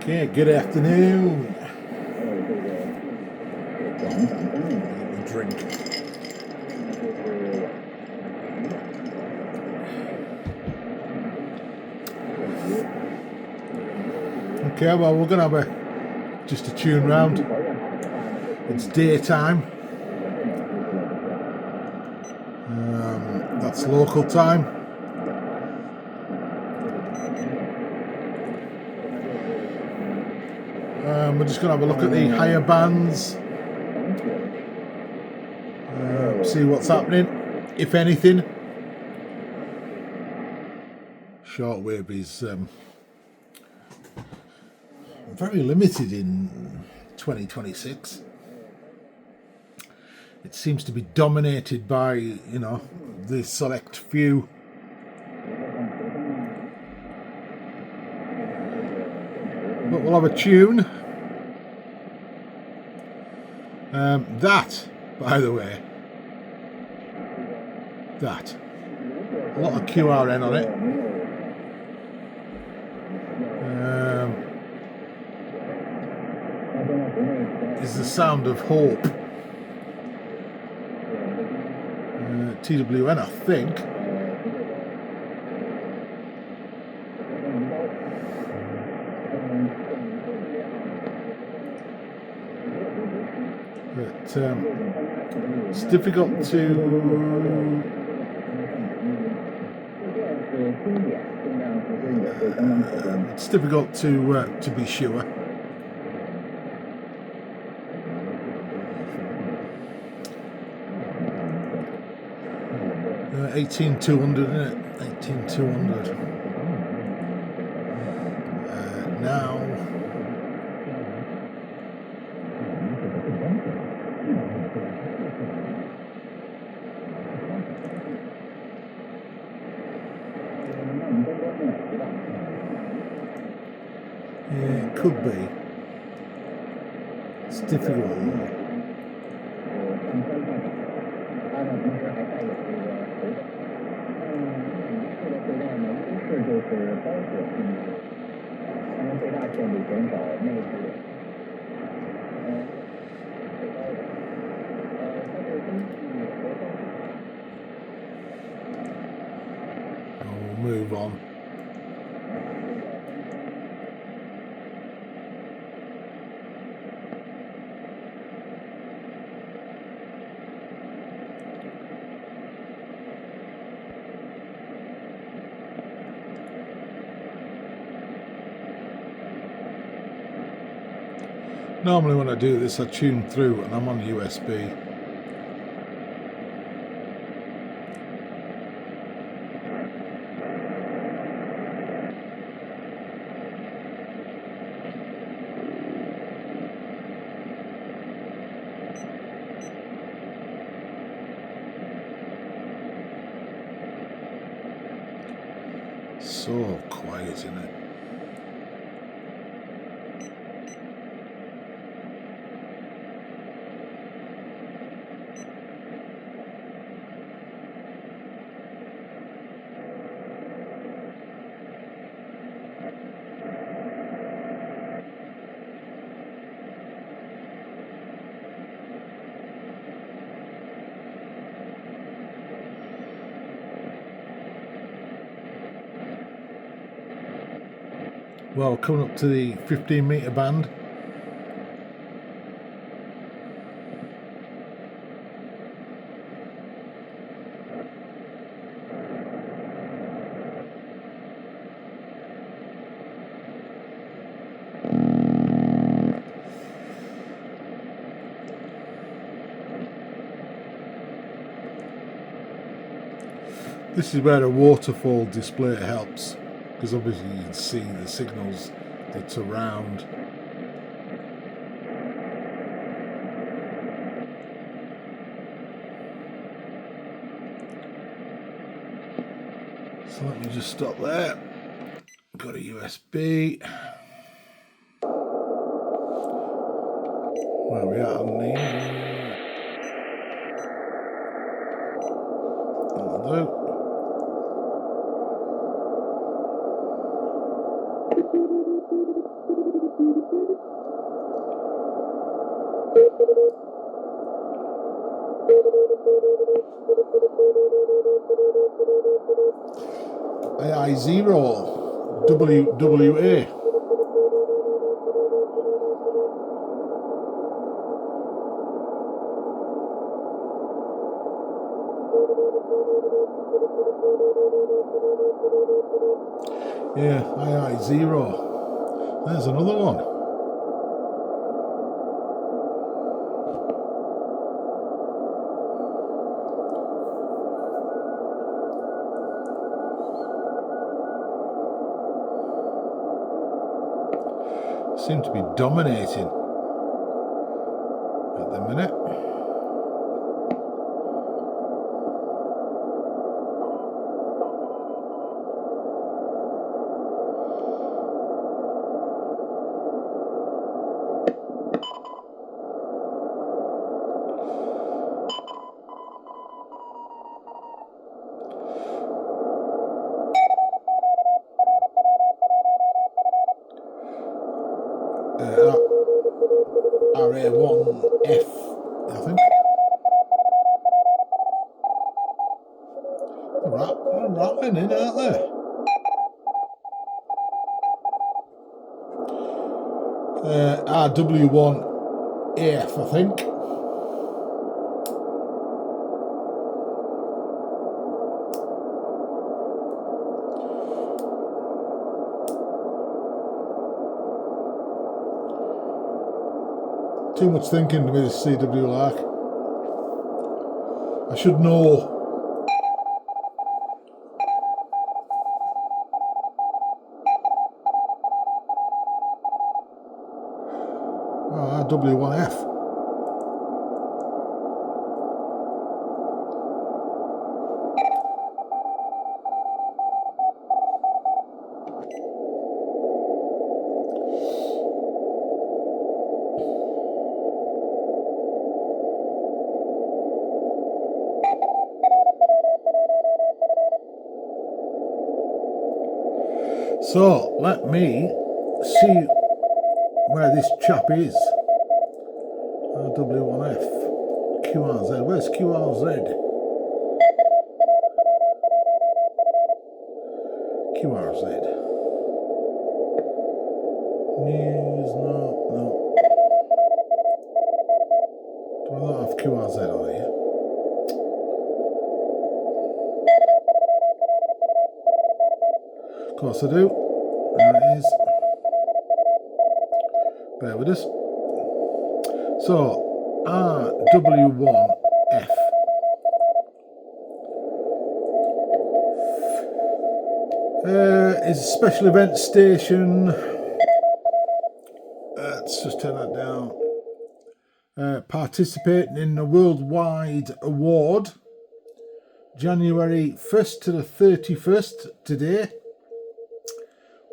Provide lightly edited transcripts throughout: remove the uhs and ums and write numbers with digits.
Okay, good afternoon. Drink. Okay, well, we're gonna have just a tune round. It's daytime. That's local time. We're just gonna have a look at the higher bands. See what's happening, if anything. Shortwave is very limited in 2026. It seems to be dominated by, the select few. But we'll have a tune. That, by the way, that. A lot of QRN on it. Is the sound of hope. TWN, I think. But it's difficult to be sure. Uh, 18200, isn't it? 18200. Now. Yeah, it could be. It's difficult though. We'll move on. Normally when I do this I tune through and I'm on USB. So quiet, isn't it? Well, coming up to the 15-meter band. This is where a waterfall display helps, because obviously you can see the signals that's around. So let me just stop there. Got a USB. Where are we at on the? Hello. AI0 WWA. Yeah, II0. There's another one. Seem to be dominating at the minute. RA1F, I think. They're rattling in, aren't they? RW1AF, I think. Too much thinking to me, this CW lark. I should know. Oh, RW1F. So, let me see where this chap is. RW1F. QRZ. Where's QRZ? QRZ. News, no. Do I not have QRZ on here? Of course I do. There it is. Bear with us. So, RW1F. Is a special event station. Let's just turn that down. Participating in a worldwide award. January 1st to the 31st today.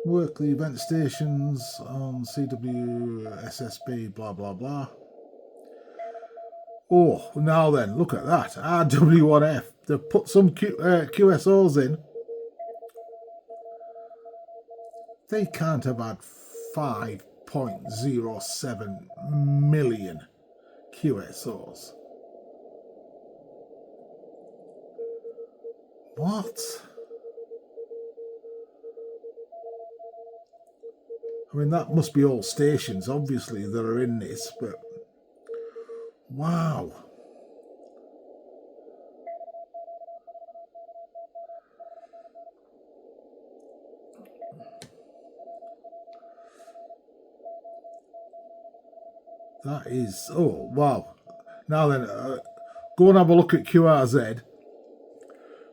Work the event stations on CW, SSB, blah, blah, blah. Oh, now then, look at that. RW1F. They've put some QSOs in. They can't have had 5.07 million QSOs. What? I mean, that must be all stations, obviously, that are in this, but wow. That is, oh, wow. Now then, go and have a look at QRZ,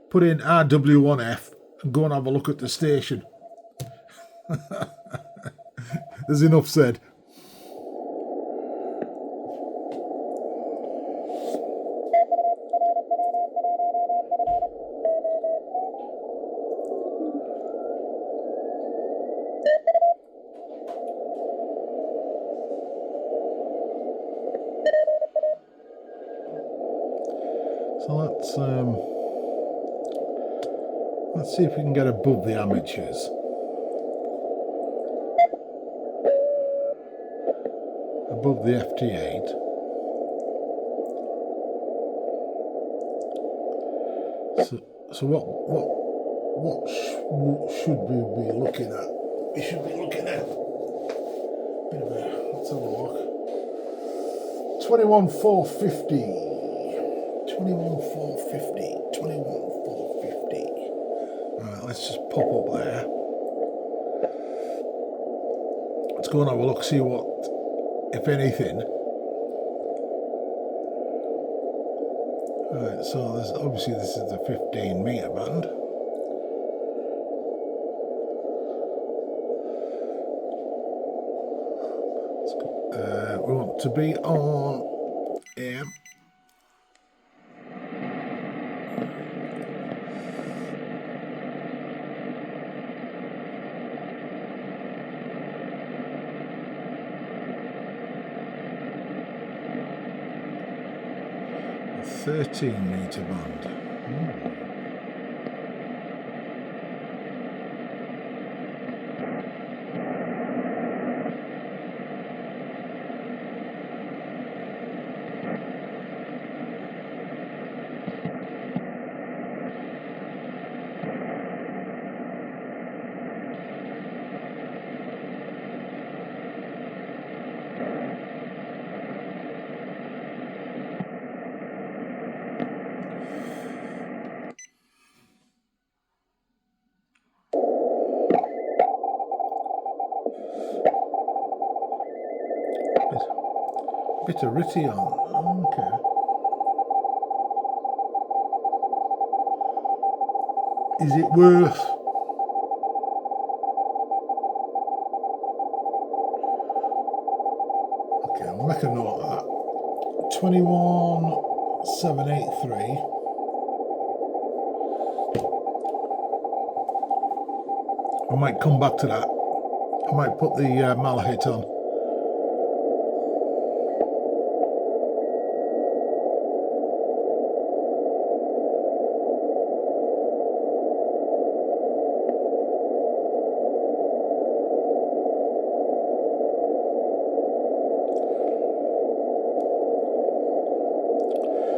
put in RW1F, and go and have a look at the station. There's enough said. So let's see if we can get above the amateurs. Above the FT8. So what what should we be looking at? We should be looking at let's have a look. 21450. 21450. 21450. Alright, let's just pop up there. Let's go and have a look, see what, if anything. Alright, so there's, obviously this is the 15 meter band. We want to be on AM. A 13 meter band. Bit of Ritty on. Okay. Is it worth? Okay, I'll make a note of that. 21783. I might come back to that. I might put the Malahit on.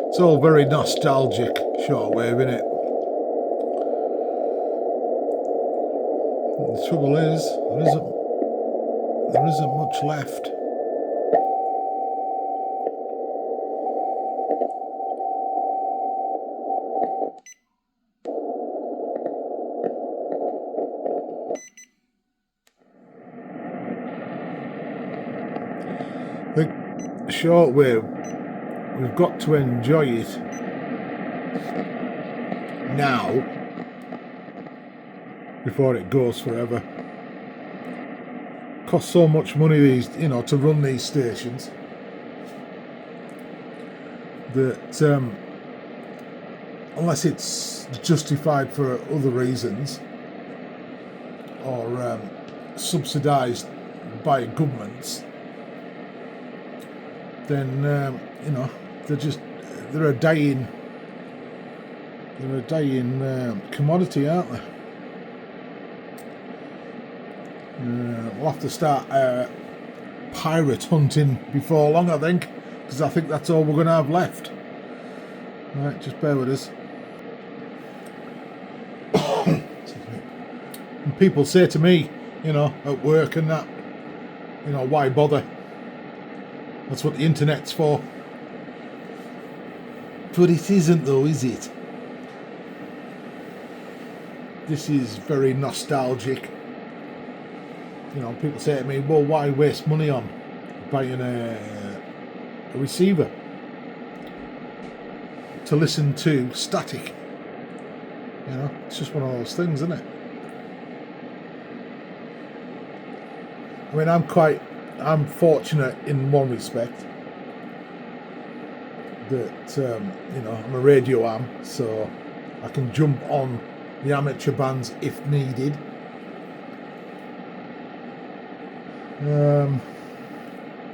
It's all very nostalgic shortwave, isn't it? The trouble is, there isn't much left. The shortwave, we've got to enjoy it now before it goes forever. Costs so much money these, to run these stations that unless it's justified for other reasons or subsidised by governments, then they're a dying commodity, aren't they? We'll have to start pirate hunting before long, I think, because I think that's all we're going to have left. Right, just bear with us. And people say to me, at work and that, why bother? That's what the internet's for. But it isn't though, is it? This is very nostalgic. People say to me, well, why waste money on buying a receiver to listen to static? It's just one of those things, isn't it? I mean, I'm fortunate in one respect that, I'm a radio am, so I can jump on the amateur bands if needed.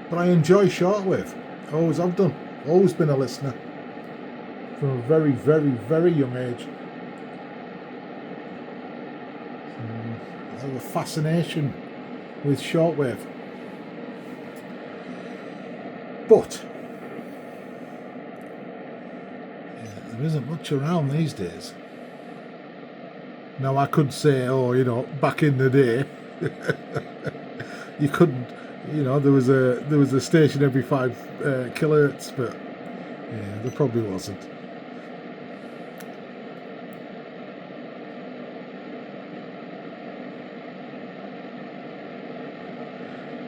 But I enjoy shortwave. I always have done. Always been a listener from a very, very, very young age. I have a fascination with shortwave. But there isn't much around these days. Now I could say, oh, you know, back in the day, you couldn't, you know, there was a station every 5 kilohertz, but yeah, there probably wasn't.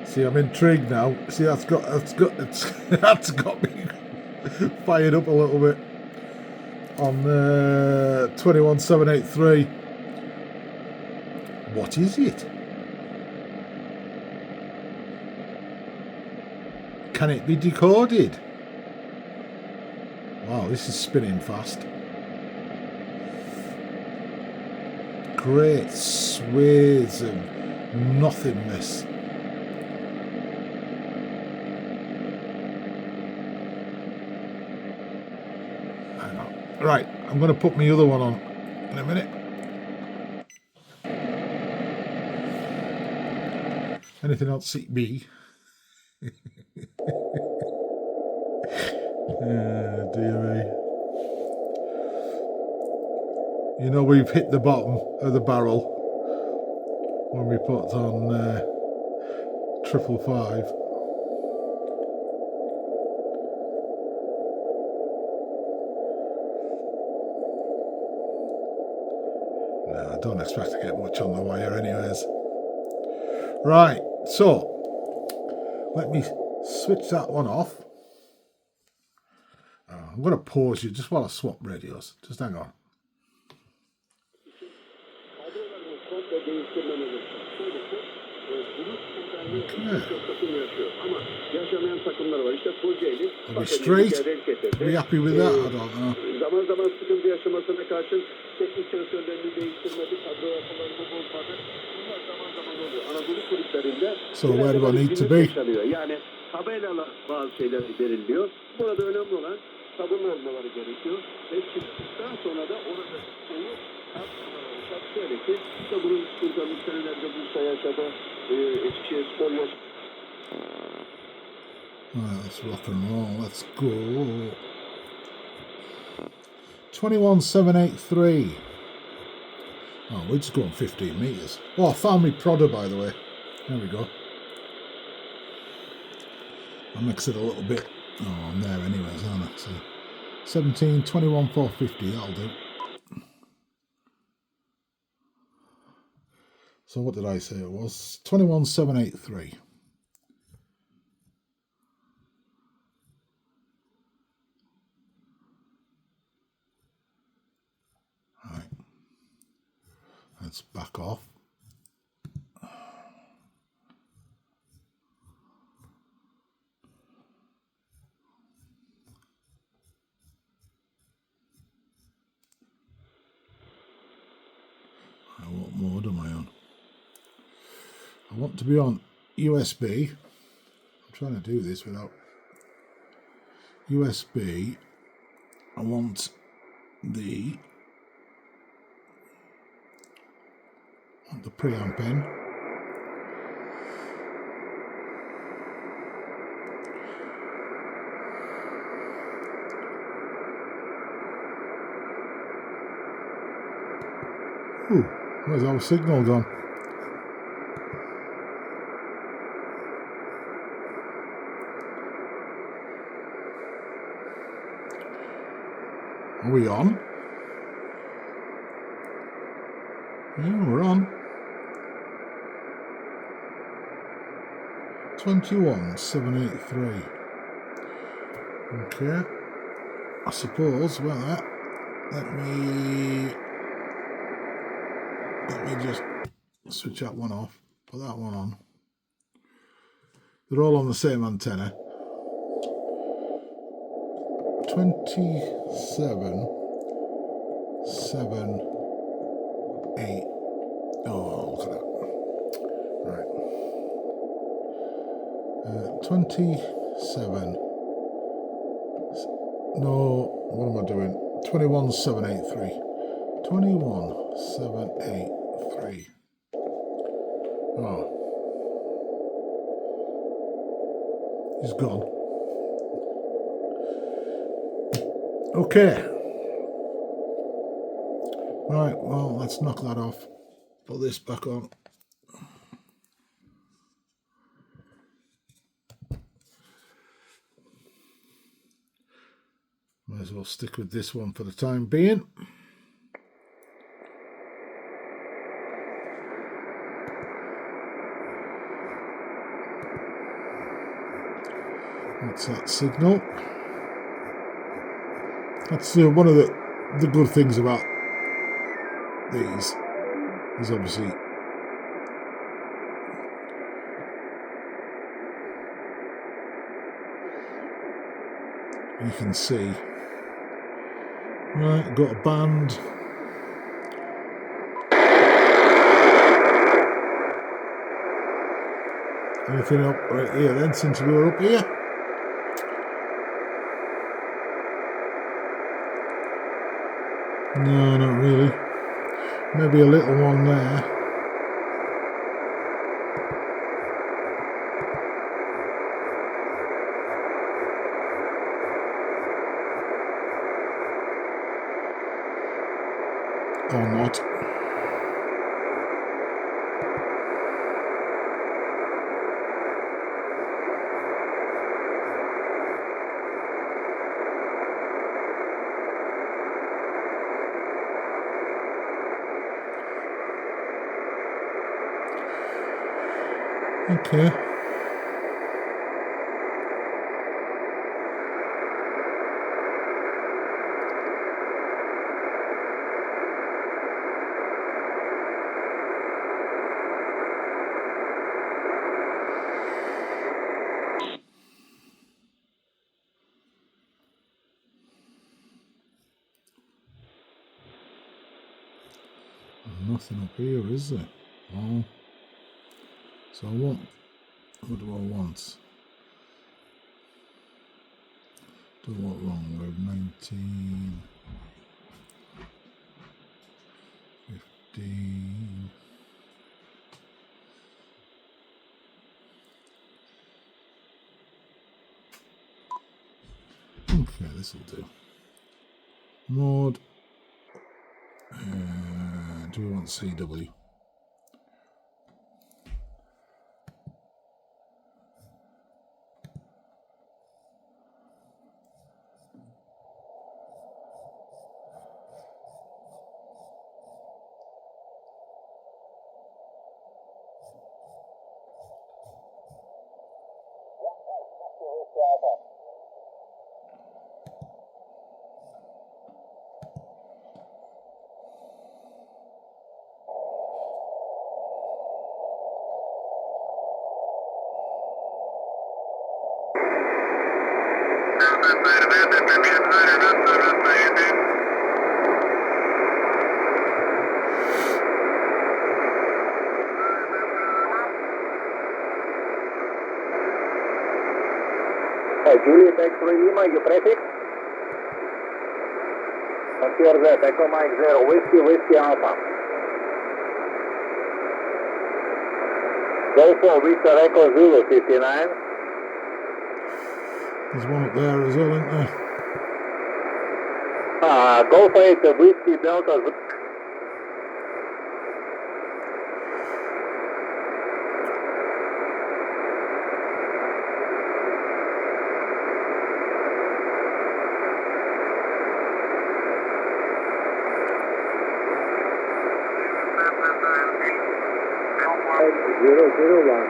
See, I'm intrigued now. See, that's got that's got me fired up a little bit on 21783. What is it? Can it be decoded? Wow, this is spinning fast. Great swathes of nothingness. Hang on. Right, I'm going to put my other one on in a minute. Anything else, CB? Dear me. You know, we've hit the bottom of the barrel when we put on 555. No, I don't expect to get much on the wire anyways. Right, so let me switch that one off. I'm going to pause you just while I swap radios. Just hang on. Okay. Are we straight? Are we happy with that? I don't know. So where do I need to be? Right, let's rock and roll. Let's go. 21783. Oh, we're just going 15 meters. Oh, I found me prodder, by the way. There we go. I'll mix it a little bit. Oh, I'm there anyways, aren't I? So 17, 21, 450, that'll do. So what did I say it was? 21783. Right. Let's back off. What mode am I on? I want to be on USB. I'm trying to do this without USB. I want the preamp in. Ooh, where's our signal gone? Are we on? Yeah, we're on. 21783. Okay. I suppose, well, that. Let me just switch that one off. Put that one on. They're all on the same antenna. 2778. Oh, look at that. Right. 27. No, what am I doing? 21783. 21783. Oh. He's gone. Okay. Right, well, let's knock that off. Put this back on. Might as well stick with this one for the time being. That's that signal. That's one of the good things about these is obviously you can see. Right, got a band. Anything up right here then, since we were up here? No, not really. Maybe a little one there. Or not. Okay. Nothing up here, is there? Oh. So I want. What do I want? Do what wrong? We have 19, 15. Okay, this will do. Mode. Do we want CW? Juliet X3 Lima, you prefix? Confirm that, Echo Mike 0, Whiskey Alpha. Go for Victor Echo Zulu 59. There's one up there as well, isn't there? Go for it, Whiskey Delta. Zero, 1.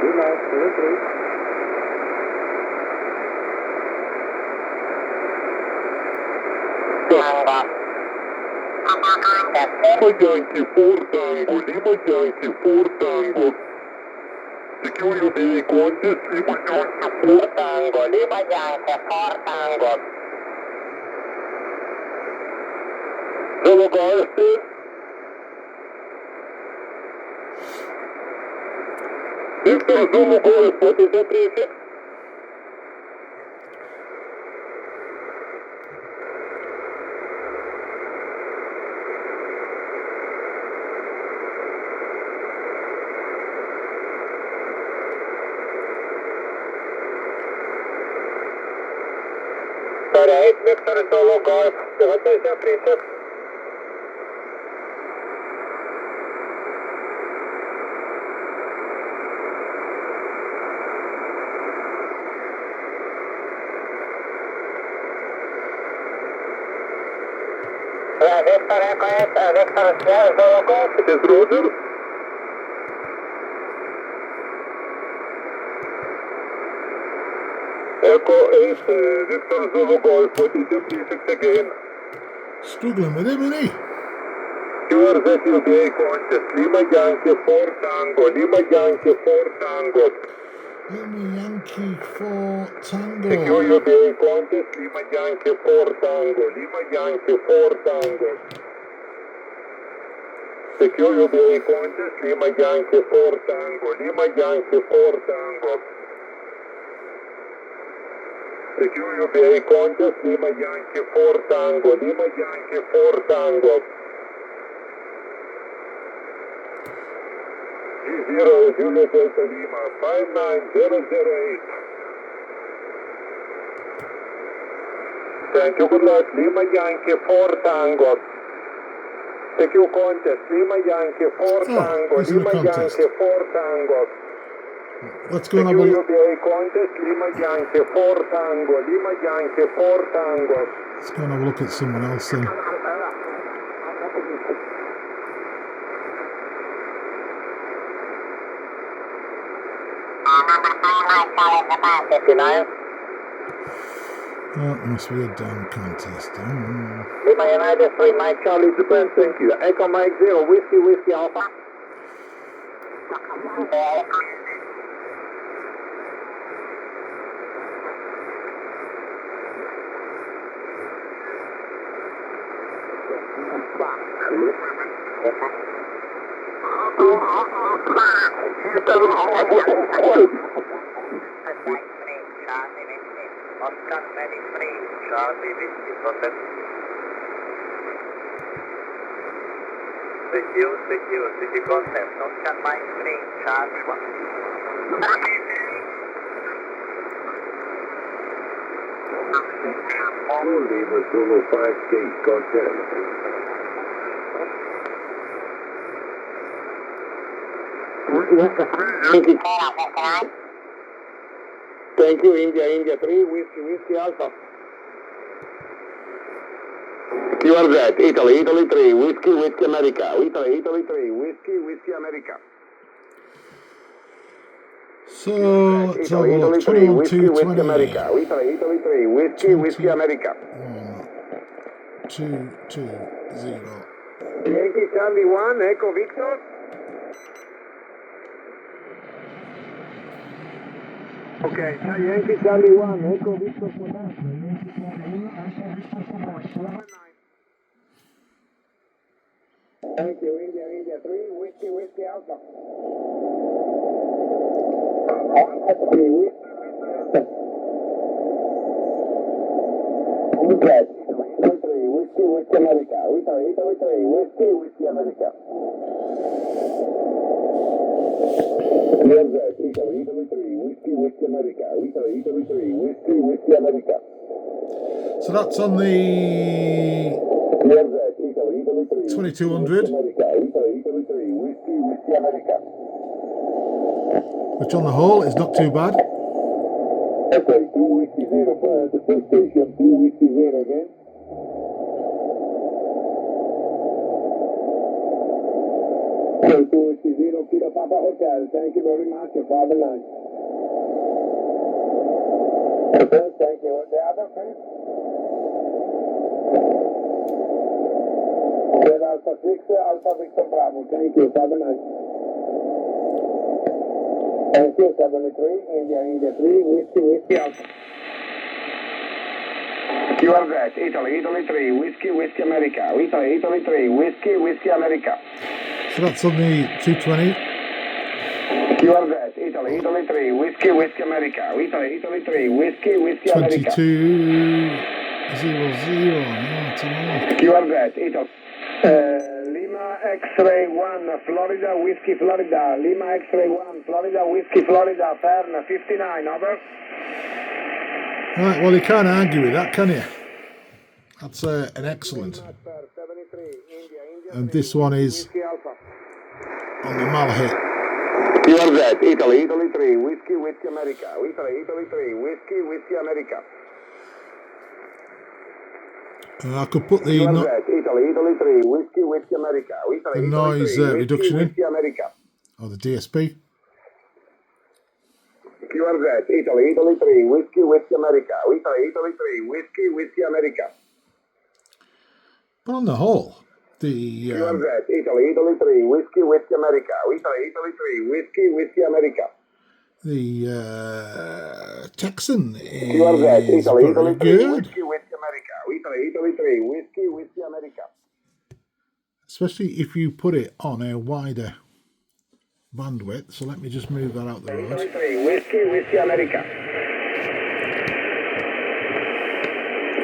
Good night, 03. Security contest, Lima Yankee 4 Tango, Lima Yankee 4 Tango. Zulu Golf, please. Victor Zulu Golf, what is the prefix? Alright, Victor Solo Golf, приготуйся, Princess. Victor Echo 8, Victor Solo Golf. It is Roger. Echo 8, Victor Zulu Golf, what is your prefix again? Struggling with him, isn't he? Your SSB contest, Lima Yankee 4 Tango, Lima Yankee 4 Tango. Lima Yankee 4 Tango. Secure contest, Lima Yankee 4 Tango, Lima Yankee 4 Tango. Secure contest, Lima Yankee 4 Tango, Lima Yankee 4 Tango. Secure contest, Lima Yankee 4 Tango, Lima Yankee 4 Tango. G0 Juliet Delta Lima 59008. Thank you, good luck, Lima Yankee 4 Tango. Secure contest, Lima Yankee 4 Tango, he's in the Lima contest. Yankee 4 Tango. Let's go and have a look. Contest, Lima Yankee 4 Tango, Lima Yankee 4 Tango. Let's go and have a look at someone else then. That must be a damn contest. Lima United 3, Mike Charlie Japan, thank you. Echo Mike 0, Whiskey, Whiskey Alpha. Oscar 23, Charlie Whiskey, process. Secure, city concept, Oscar Mike 3, Charlie 1. Lima Zulu 5 gate, contact. Thank you, India 3, Whiskey Alpha. QRZ, Italy 3, Whiskey America. Italy 3, Whiskey America. So, let's have a look. 21, 2, 20. America. Italy 3, Whiskey America. 1, 2, 2, 0. Yankee Charlie 1, Echo Victor. Okay, Yankee Charlie 1, Echo Victor for that. Yankee Charlie 1, Echo Victor for that. Thank you, India 3, Whiskey Alpha. Okay, 3, Whiskey America. Italy 3, Whiskey America. Italy 3, Whiskey America. Italy 3, Whiskey America. So that's on the 2200, which on the whole is not too bad. Okay, 2 Whiskey 0 for the first station, 2 Whiskey 0 again. Okay, 2 Whiskey 0, Peter Papa Hotel, thank you very much, for the night. Okay, thank you. The other please? Alpha 6, Alpha Victor Bravo, thank you, for the night. Thank you, 73, India 3, Whiskey Alpha. QRZ, Italy 3, Whiskey America. Italy 3, Whiskey America. So that's on the 220. QRZ, Italy 3, Whiskey America. Italy 3, Whiskey America. 2200. QRZ, Italy. Lima X-Ray 1, Florida, Whiskey Florida. Lima X-Ray 1, Florida, Whiskey Florida. Fern 59, over. Right, well, you can't argue with that, can you? That's an excellent. And this one is on the Malahit. QRZ, Italy, Italy 3, Whiskey America. Italy, Italy 3, Whiskey America. And I could put the QRZ, Italy, Italy 3, Whiskey America. the Italy, noise Italy 3, reduction in, Whiskey America. or the DSP. QRZ, Italy, Italy 3, Whiskey America. Italy, Italy 3, Whiskey America. But on the whole, the QRZ, Italy, Italy 3, Whiskey America. Italy, Italy 3, Whiskey America. the Tecsun QRZ, is Italy, very Italy 3, good, Whiskey America. Italy, Italy 3, Whiskey America. especially if you put it on a wider bandwidth. So let me just move that out the Italy road. 3, Whiskey America.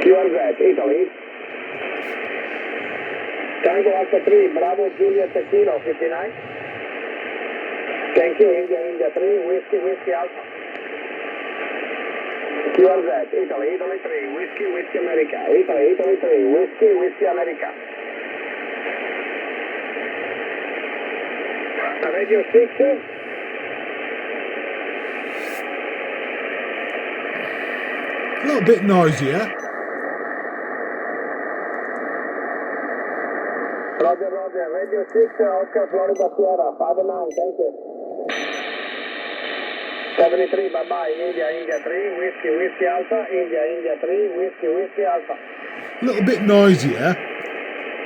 QRZ, Italy. Tango Alpha 3, Bravo Juliet Kilo 59. Thank you, India 3, Whiskey Alpha. QRZ, Italy 3, Whiskey America. Italy 3, Whiskey America. Radio 6. A little bit noisier. Roger, Radio 6, Oscar Florida Sierra, 5-9, thank you. 73, bye-bye, India 3, Whiskey Alpha, India 3, Whiskey Alpha. A little bit noisier,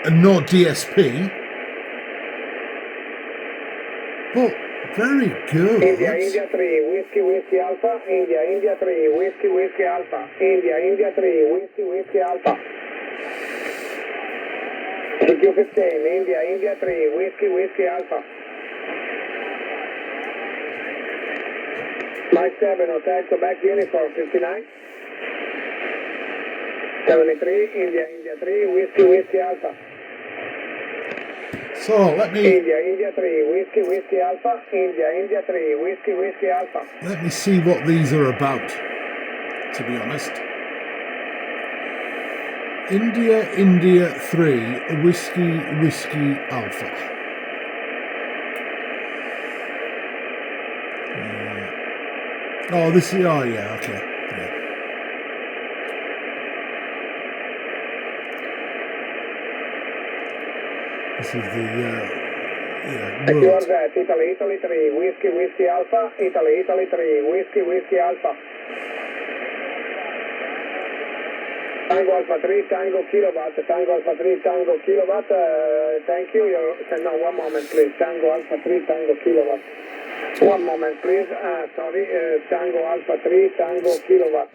and not DSP, but very good. India 3, Whiskey Alpha, India 3, Whiskey Alpha, India 3, Whiskey Alpha. CQ15, India 3, Whiskey Alpha. Mike 7, Hotel Quebec Uniform 59. 73, India 3, Whiskey Alpha. So let me India 3, Whiskey Alpha, India 3, Whiskey Alpha. let me see what these are about, to be honest. India 3, Whiskey Alpha. Oh, this is, oh yeah, okay. Yeah. This is the, world. QRZ, Italy 3, Whiskey Alpha, Italy 3, Whiskey Alpha. Tango Alpha 3, Tango Kilowatt, Tango Alpha 3, Tango Kilowatt, thank you. No, one moment please, Tango Alpha 3, Tango Kilowatt. One moment please, sorry, Tango Alpha 3, Tango Kilowatt.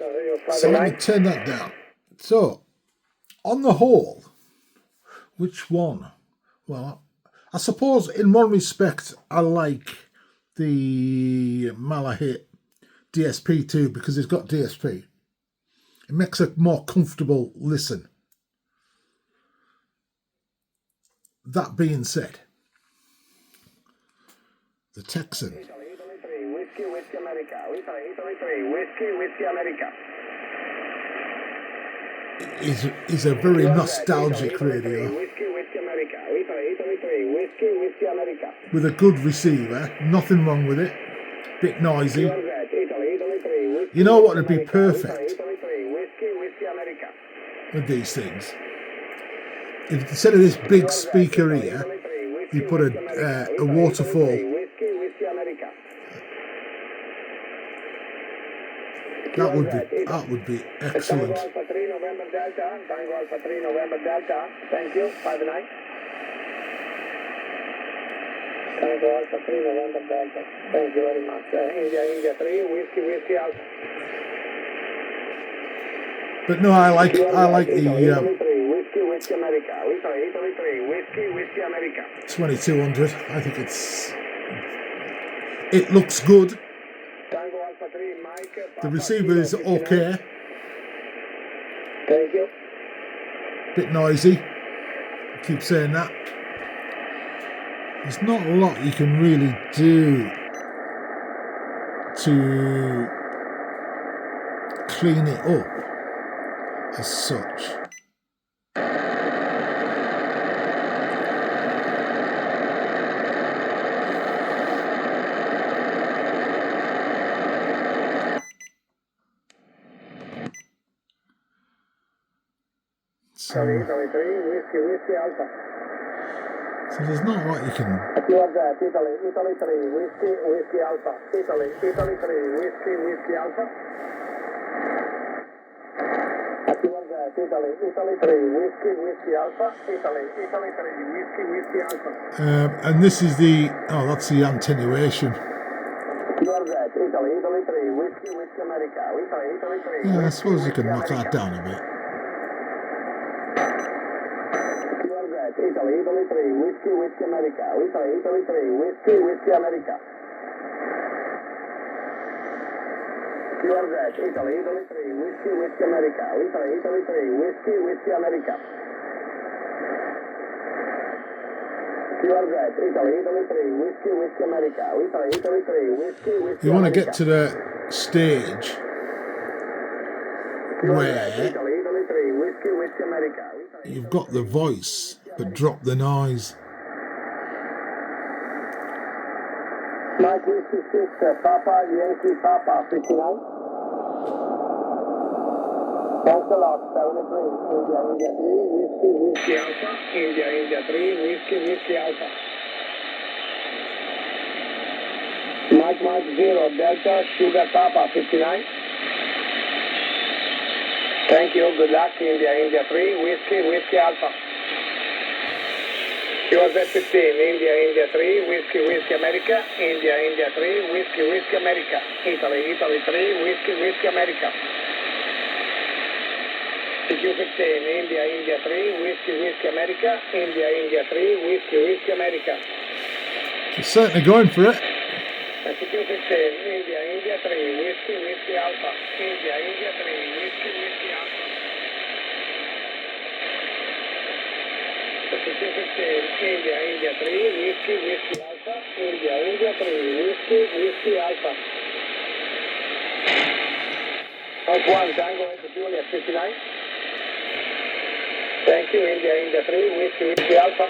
So let me turn that down. So, on the whole, which one? Well, I suppose in one respect I like the Malahit DSP2 because it's got DSP. It makes a more comfortable listen. That being said, the Tecsun Italy 3, Whiskey America. Italy 3, Whiskey America. is a very nostalgic radio Whiskey America. Italy 3, Whiskey America. with a good receiver. Nothing wrong with it. Bit noisy. Italy 3, You know what would be perfect Italy 3, Whiskey America. with these things? If instead of this big speaker here, you put a waterfall. Whiskey America. That would be excellent. Tango Alpha 3 November Delta. Tango Alpha 3 November Delta. Thank you. 5-9. Tango Alpha 3 November Delta. Thank you very much. India 3 Whiskey Alpha. But no, I like the Italy 3 Whiskey America. Italy 3 Whiskey America. 2200. I think it looks good. Tango Alpha 3 Mike. The receiver is okay. Thank you. Bit noisy. I keep saying that. There's not a lot you can really do to clean it up as such. Italy 3, Whiskey Alpha. So there's not what you can. You are that, Italy 3, Whiskey Alpha. Italy 3, Whiskey Alpha. You are that, Italy 3, Whiskey Alpha. Italy 3, Whiskey Alpha. And this is the, that's the attenuation. You are that, Italy 3, Whiskey America. Italy 3. Yeah, I suppose you can knock that down a bit. Italy 3, Whiskey America. Italy 3, Whiskey America. You are that, Italy 3, Whiskey America. Italy 3, Whiskey America. You are that, Italy 3, Whiskey America. Italy 3, Whiskey You want to America. get to the stage where Italy 3, Whiskey America. you've got the voice, but drop the noise. Mike Whiskey 6, Papa, Yankee Papa, 59. Thanks a lot, 73, India 3, Whiskey Alpha. India 3, Whiskey Alpha. Mike 0, Delta, Sugar Papa, 59. Thank you, good luck, India 3, Whiskey Alpha. Yours at 15, India 3, Whiskey America. India 3, Whiskey America. Italy 3, Whiskey America. TQ 15, India 3, Whiskey America. India 3, Whiskey America. You're certainly going for it. TQ 15, India 3, Whiskey Alpha. India 3, Whiskey Alpha. TQ 15, India 3, Whiskey Alpha. India 3, Whiskey Alpha. House 1, Tango Juliet 59. Thank you, India 3, Whiskey Alpha.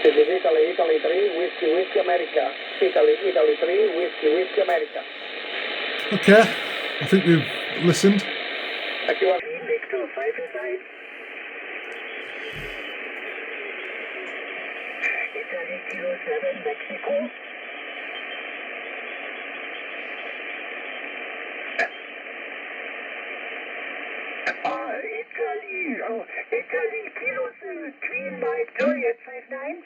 This is Italy 3, Whiskey America. Italy 3, Whiskey America. Okay, I think we've listened. Thank you. Victor 559. Italy Kilo 7, Mexico. Italy Kilo 7, Queen Mike Juliet 59.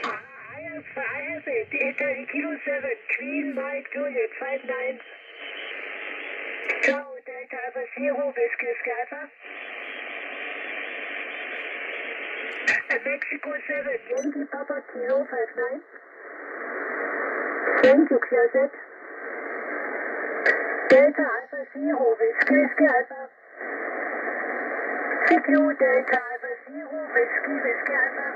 I have it. Italy Kilo 7, Queen Mike Juliet 59. Ciao, Delta Alpha Zero, Whiskey Alpha. Mexico 7, Yankee Papa Kilo 59. Thank you, Closet. Delta Alpha Zero, Whiskey Alpha. CQ Delta Alpha Zero, Whiskey Alpha.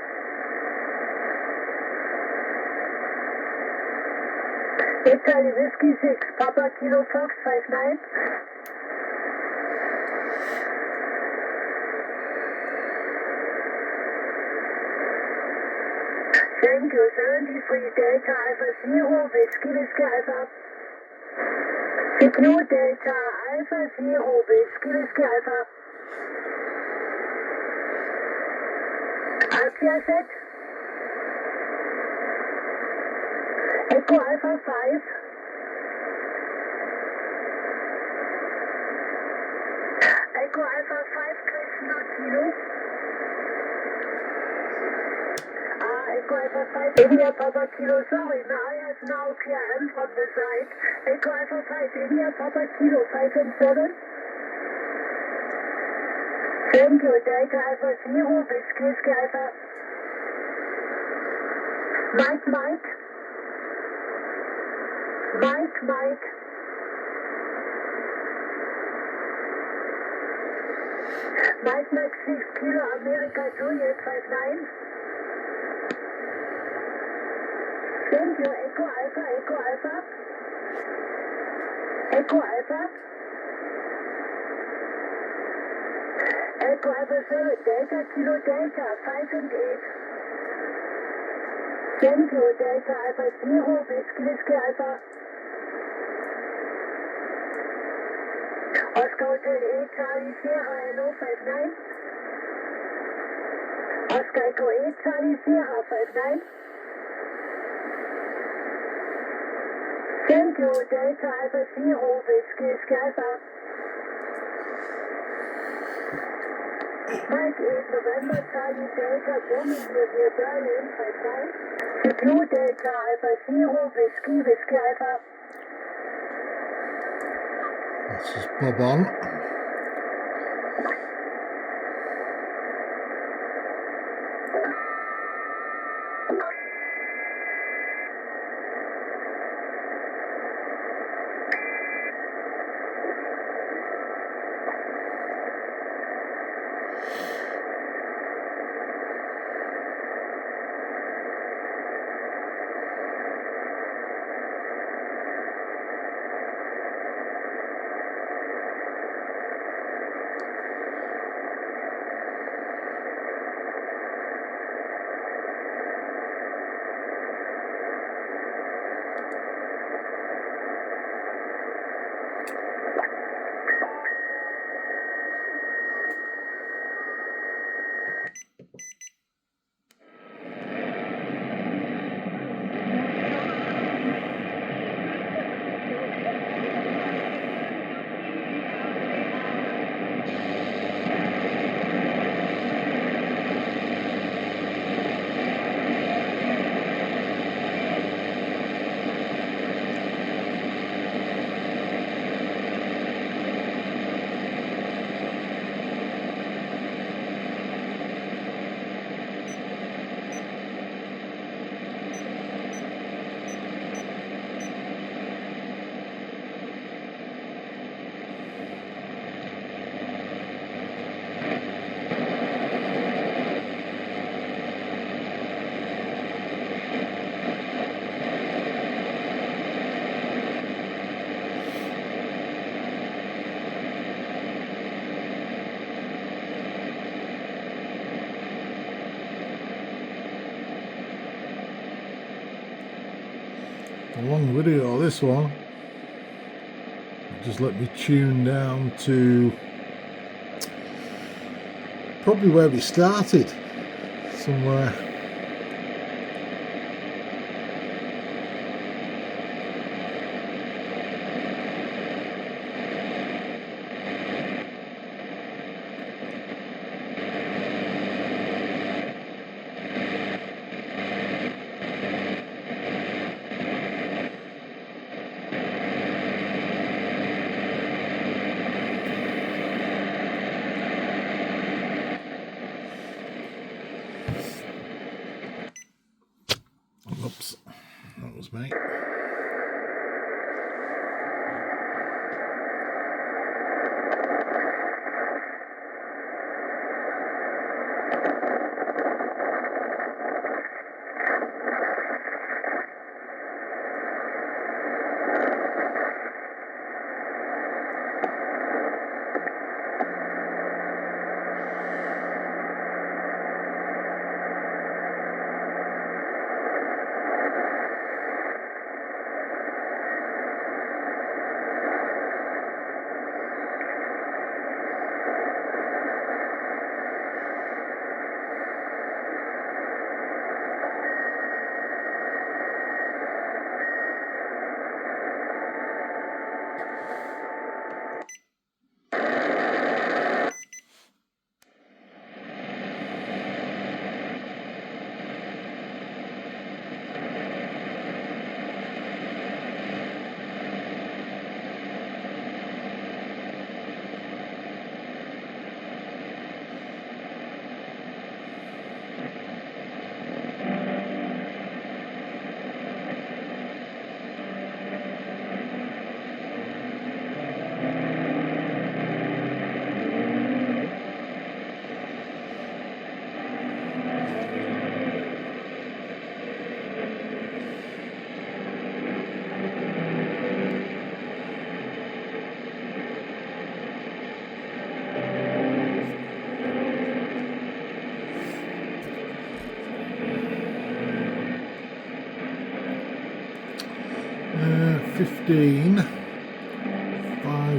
Italy Whiskey 6, Papa Kilo Fox 59. Thank you, 73 Delta Alpha Zero, Whiskey Alpha. CQ Delta Alpha Zero, Whiskey Alpha. Alpha set. Echo Alpha 5. Echo Alpha 5, Krishna Kilo. Echo Alpha 5, India Papa Kilo. Sorry, I have now clear from the side. Echo Alpha 5, India Papa Kilo 5 and 7. Thank you, Delta Alpha Zero, Whiskey Alpha. Mike. Mike 6 Kilo America Juliet 59. Thank you, Echo Alpha. Echo Alpha 7, Delta Kilo Delta 5 and 8. Thank you, Delta Alpha Zero, Whiskey Alpha. Oscar Hotel 8, Charlie Sierra, hello, 59. Oscar Echo 8, Charlie Sierra, 59. Thank you, Delta Alpha Zero, Whiskey Skyper. Mike 8, November, Charlie Delta, Booming near Berlin, 59. Blue Delta Alpha Zero, Whiskey Alpha. Let's just bob on. A long video, this one. Just let me tune down to probably where we started, somewhere. Oops, that was me.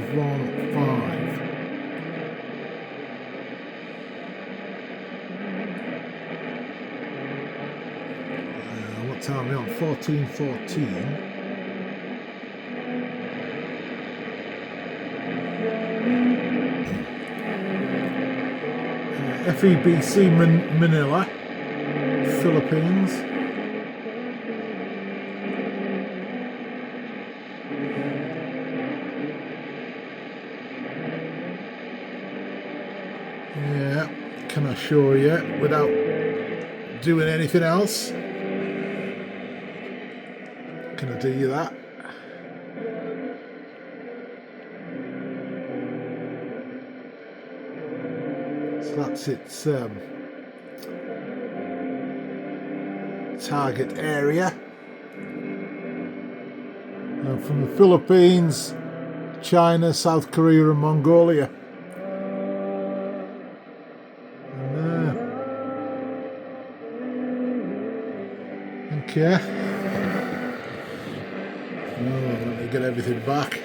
515. What time are we on? 1414. FEBC Manila, Philippines. Yeah, can I show you without doing anything else? Can I do you that? So that's its target area. From the Philippines, China, South Korea and Mongolia. And okay. Oh, let me get everything back.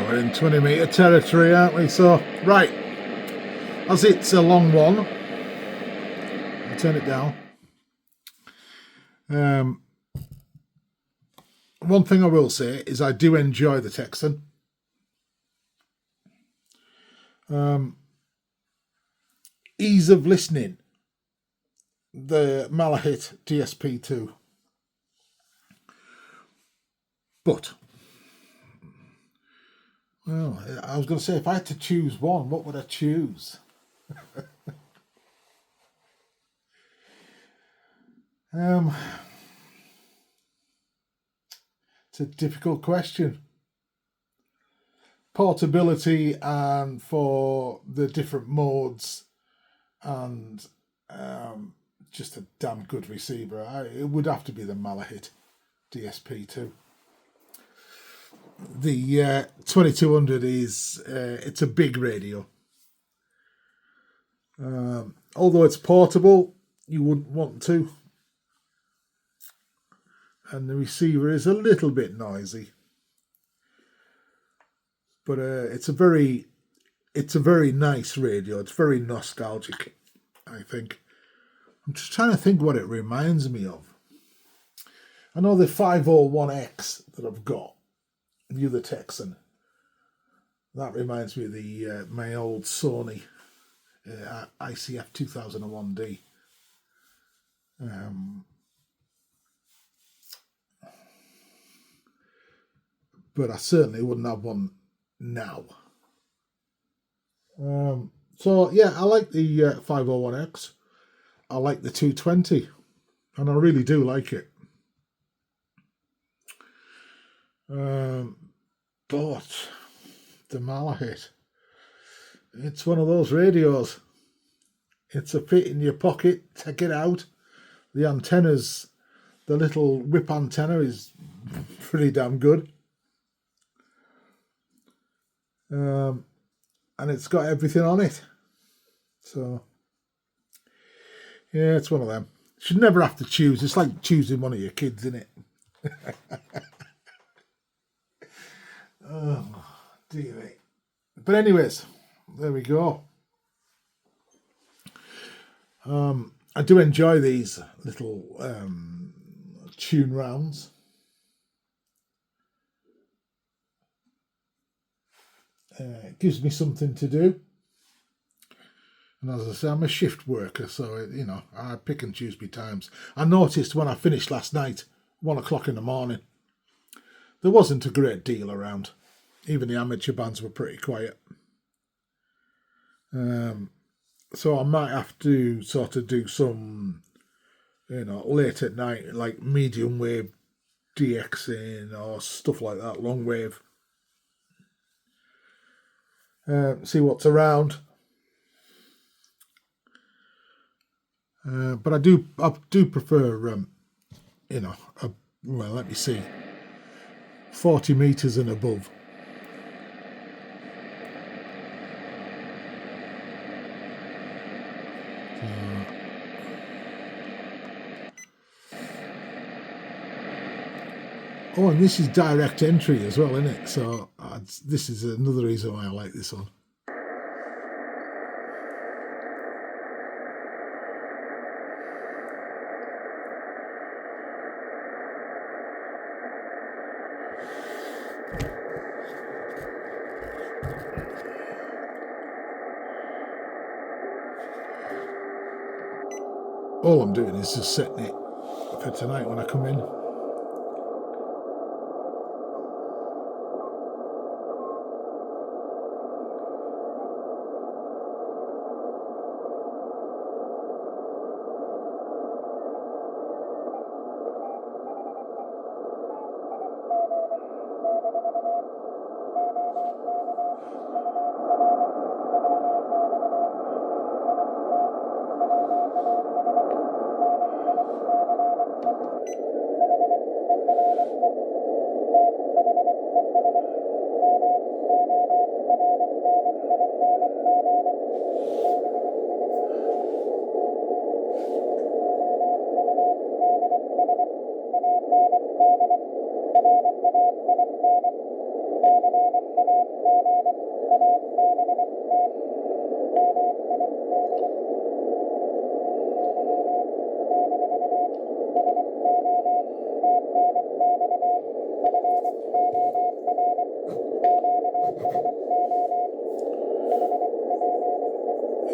We're in 20 metre territory, aren't we? So, right, as it's a long one, I'll turn it down. One thing I will say is I do enjoy the Tecsun. Ease of listening, the Malahit DSP2. But, well, I was going to say, if I had to choose one, what would I choose? It's a difficult question. Portability and for the different modes and just a damn good receiver. It would have to be the Malahit DSP2. The 2200 is it's a big radio. Although it's portable, you wouldn't want to. And the receiver is a little bit noisy. But it's a very nice radio. It's very nostalgic, I think. I'm just trying to think what it reminds me of. I know the 501x that I've got, the other Tecsun. That reminds me of the my old Sony ICF 2001D. But I certainly wouldn't have one now. So yeah, I like the 501x. I like the 220, and I really do like it. But the Malahit, it's one of those radios. It's a fit in your pocket, take it out. The antennas, the little whip antenna is pretty damn good. And it's got everything on it. So, yeah, it's one of them. You should never have to choose. It's like choosing one of your kids, isn't it? Oh, dear me. But anyways, there we go. I do enjoy these little tune rounds. It gives me something to do. And as I say, I'm a shift worker, so, you know, I pick and choose my times. I noticed when I finished last night, 1 o'clock in the morning, there wasn't a great deal around. Even the amateur bands were pretty quiet. So I might have to sort of do some, late at night, like medium wave DXing or stuff like that, long wave. See what's around. But I do prefer, well, let me see, 40 meters and above. Oh, and this is direct entry as well, isn't it? So this is another reason why I like this one. All I'm doing is just setting it for tonight when I come in.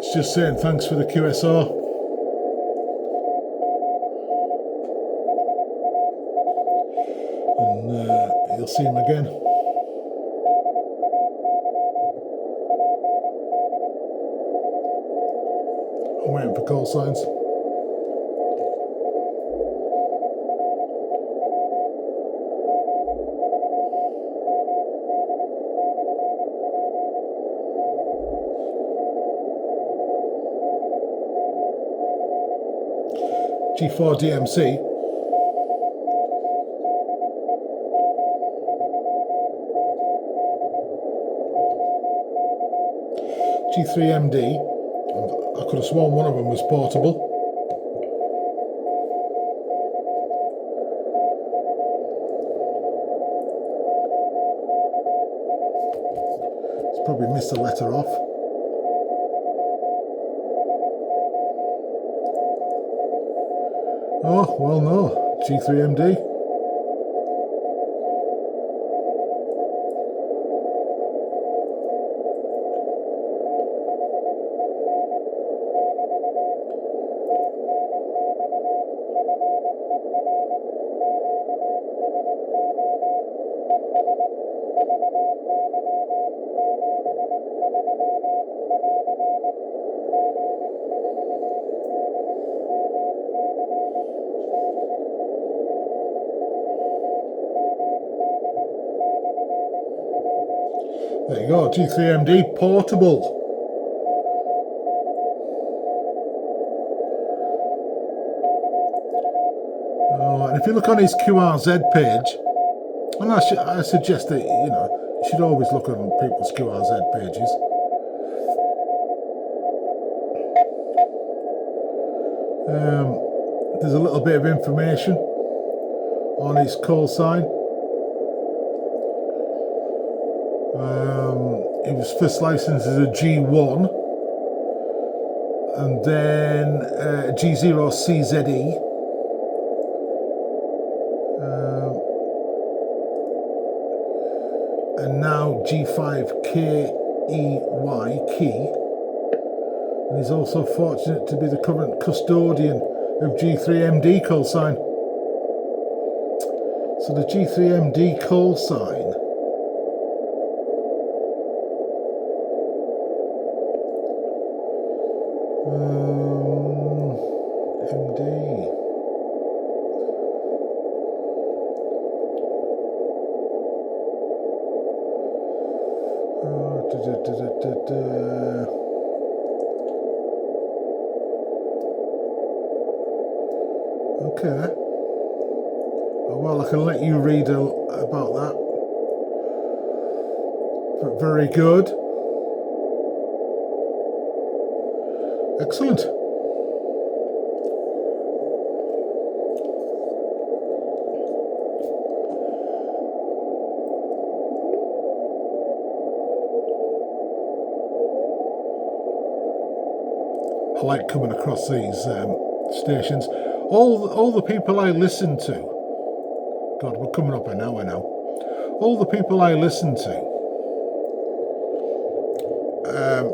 It's just saying thanks for the QSR. And you'll see him again. I'm waiting for call signs. G4 DMC. G3 MD. I could have sworn one of them was portable. It's probably missed a letter off. Oh, well, no. G3 MD. There you go, G3MD portable. Oh, and if you look on his QRZ page, and I suggest that, you should always look on people's QRZ pages. There's a little bit of information on his call sign. He was first licensed as a G1 and then G0CZE. And now G5KEY Key. And he's also fortunate to be the current custodian of G3MD call sign. So the G3MD call sign MD. Okay. Well, I can let you read about that. But very good. Excellent. I like coming across these stations. All the people I listen to. God, we're coming up an hour now. All the people I listen to.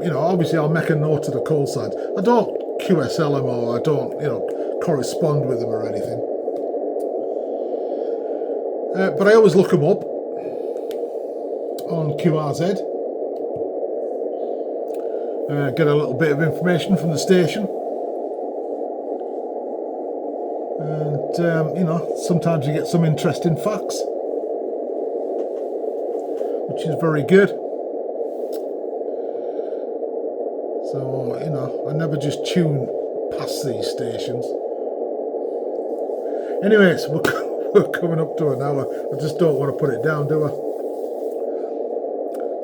You know, obviously I'll make a note of the call signs. I don't QSL them or I don't, you know, correspond with them or anything. But I always look them up on QRZ. Get a little bit of information from the station. And, you know, sometimes you get some interesting facts, which is very good. So, you know, I never just tune past these stations. Anyways, we're coming up to an hour. I just don't want to put it down, do I?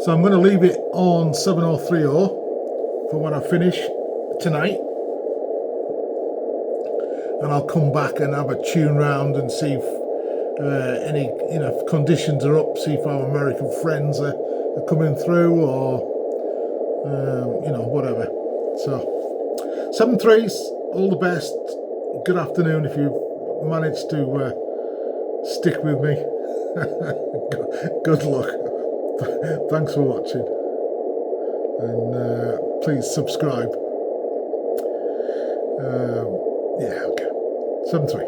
So I'm going to leave it on 7030 for when I finish tonight. And I'll come back and have a tune round and see if any, you know, if conditions are up, see if our American friends are coming through or, you know, whatever. So, 7-3s, all the best. Good afternoon if you managed to stick with me. Good luck. Thanks for watching. And please subscribe. Yeah, okay. 7-3.